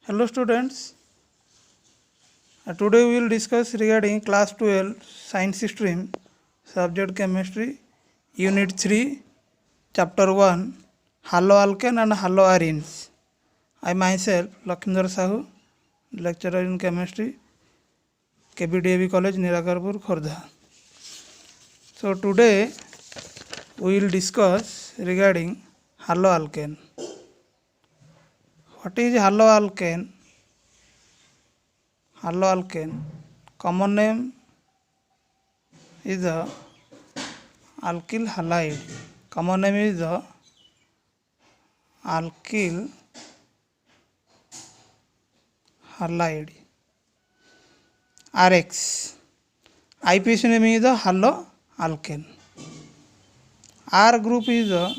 Hello students, today we will discuss regarding class 12 science stream subject chemistry unit 3 chapter 1 haloalkane and haloarenes. I myself Lakshmindra Sahu, lecturer in chemistry, KBDAV College Nirakarpur Khordha. So today we will discuss regarding haloalkane. What is haloalkane? Haloalkane, common name is the alkyl halide. Common name is the alkyl halide. RX. IPC name is the haloalkane. R group is the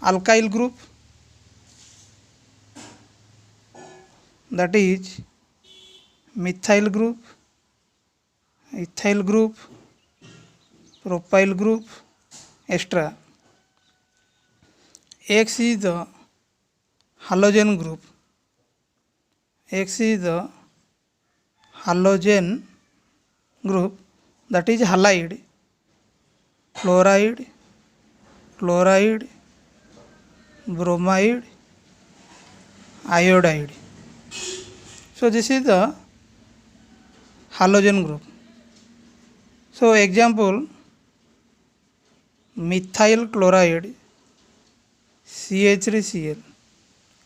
alkyl group, that is methyl group, ethyl group, propyl group, etc. X is the halogen group. X is the halogen group, that is halide, fluoride, chloride, bromide, iodide. So this is the halogen group. So example, methyl chloride CH3Cl.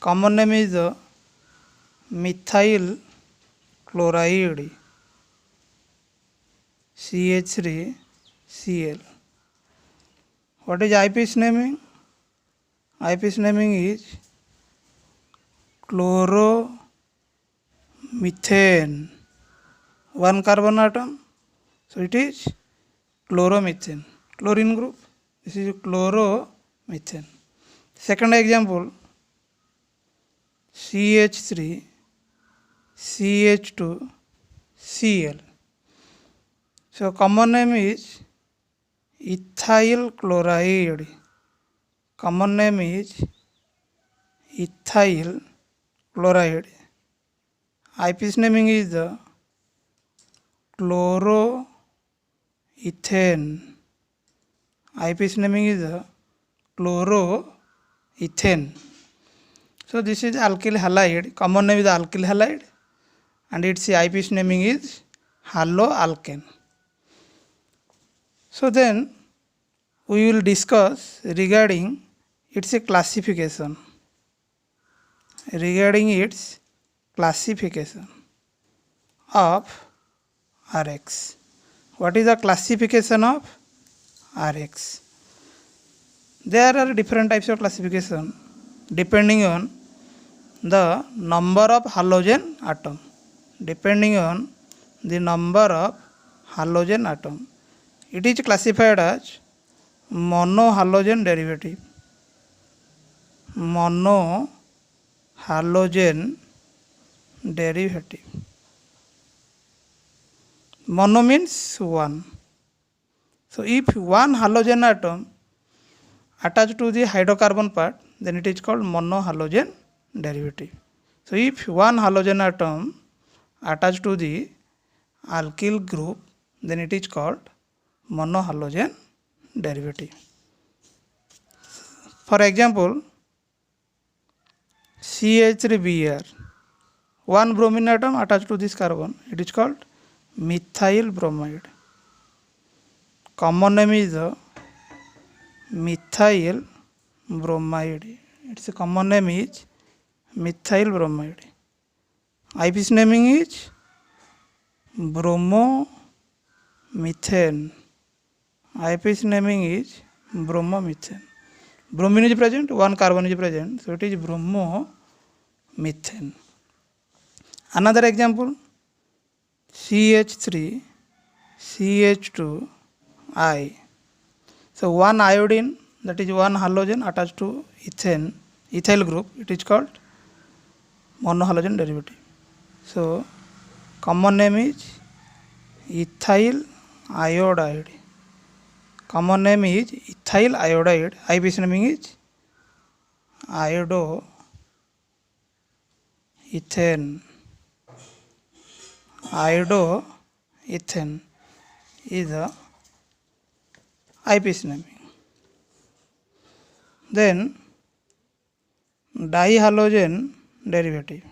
Common name is the methyl chloride CH3Cl. What is IPC naming? IPC naming is chloromethane. One carbon atom, so it is chloromethane. Chlorine group, this is chloromethane. Second example, CH3 CH2 Cl. So common name is ethyl chloride. Common name is ethyl chloride. IPC naming is the chloroethane. IPC naming is the chloroethane. So this is alkyl halide. Common name is the alkyl halide, and its IPC naming is haloalkane. So then we will discuss regarding its classification. Regarding its classification of RX. What is the classification of RX? There are different types of classification depending on the number of halogen atom. Depending on the number of halogen atom, it is classified as monohalogen derivative. Monohalogen derivative. Mono means one. So if one halogen atom attached to the hydrocarbon part, then it is called monohalogen derivative. So if one halogen atom attached to the alkyl group, then it is called monohalogen derivative. For example, CH3Br, one bromine atom attached to this carbon, it is called methyl bromide. Common name is the methyl bromide. Its common name is methyl bromide. IPC naming is bromomethane. IPC naming is bromomethane. Bromine is present, one carbon is present, so it is bromomethane. Another example, CH3 CH2I. So one iodine, that is one halogen attached to ethyl group, it is called monohalogen derivative. So common name is ethyl iodide. Common name is ethyl iodide. IPC naming is ethane, iodoethane is the IPC naming. Then dihalogen derivative.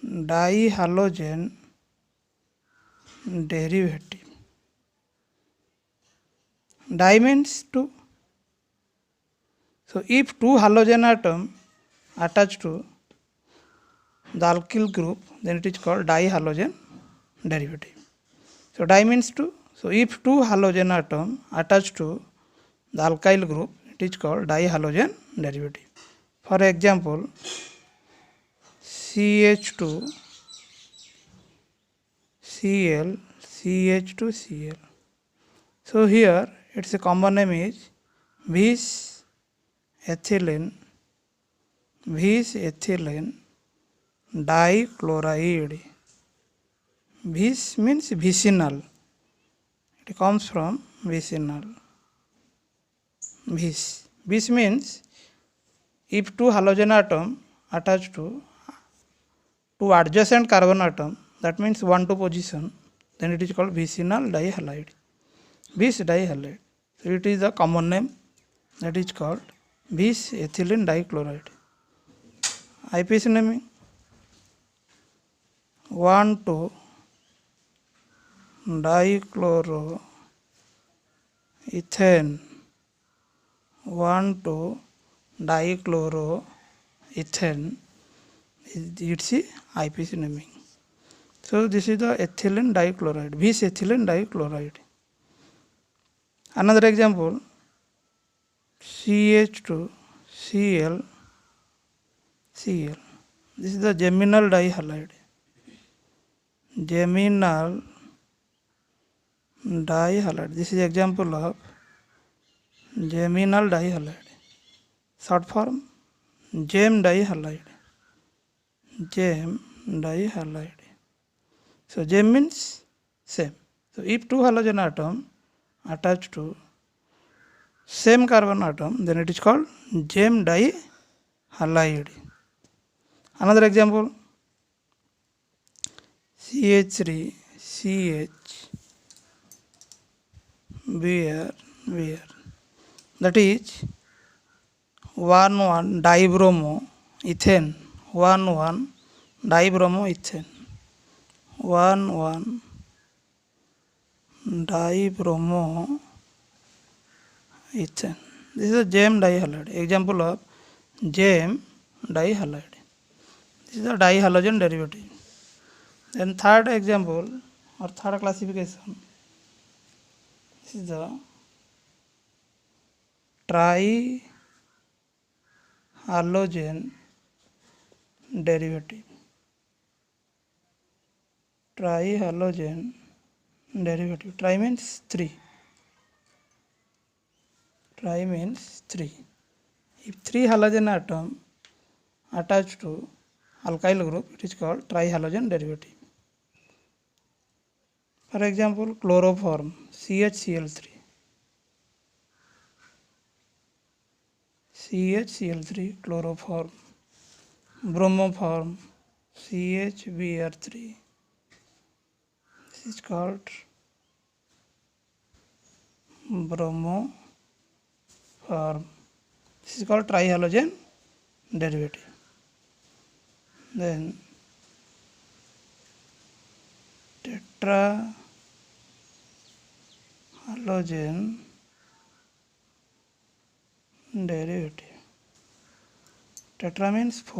Dihalogen derivative. Di means two. So if two halogen atom attached to the alkyl group, then it is called dihalogen derivative. So di means two. So if two halogen atom attached to the alkyl group, it is called dihalogen derivative. For example, CH2 Cl, CH2Cl. So here its common name is vis ethylene dichloride. Vis means vicinal. It comes from vicinal. Vis means if two halogen atom attached to two adjacent carbon atom, that means 1-2 position, then it is called vicinal dihalide. Vis dihalide. So it is the common name, that is called vis ethylene dichloride. IPC naming 1,2 dichloroethane, 1,2 dichloroethane is its IPC naming. So this is the ethylene dichloride, vis ethylene dichloride. Another example, CH2Cl. This is the geminal dihalide. Geminal dihalide. This is example of geminal dihalide. Short form gem dihalide. Gem dihalide. So gem means same. So if two halogen atom attached to same carbon atom, then it is called gem dihalide. Another example, CH3CH Beer. That is 1,1 dibromoethane. 1,1 dibromoethane. 1,1 dibromoethane. This is a gem dihalide. Example of gem dihalide. This is the dihalogen derivative. Then third example or third classification, this is the trihalogen derivative. Trihalogen derivative. Tri means 3. Tri means 3. If 3 halogen atom attached to alkyl group, it is called trihalogen derivative. For example, chloroform CHCl3. CHCl3 chloroform. Bromoform CHBr3. This is called bromoform. This is called trihalogen derivative. Then tetrahalogen derivative. Tetra means 4.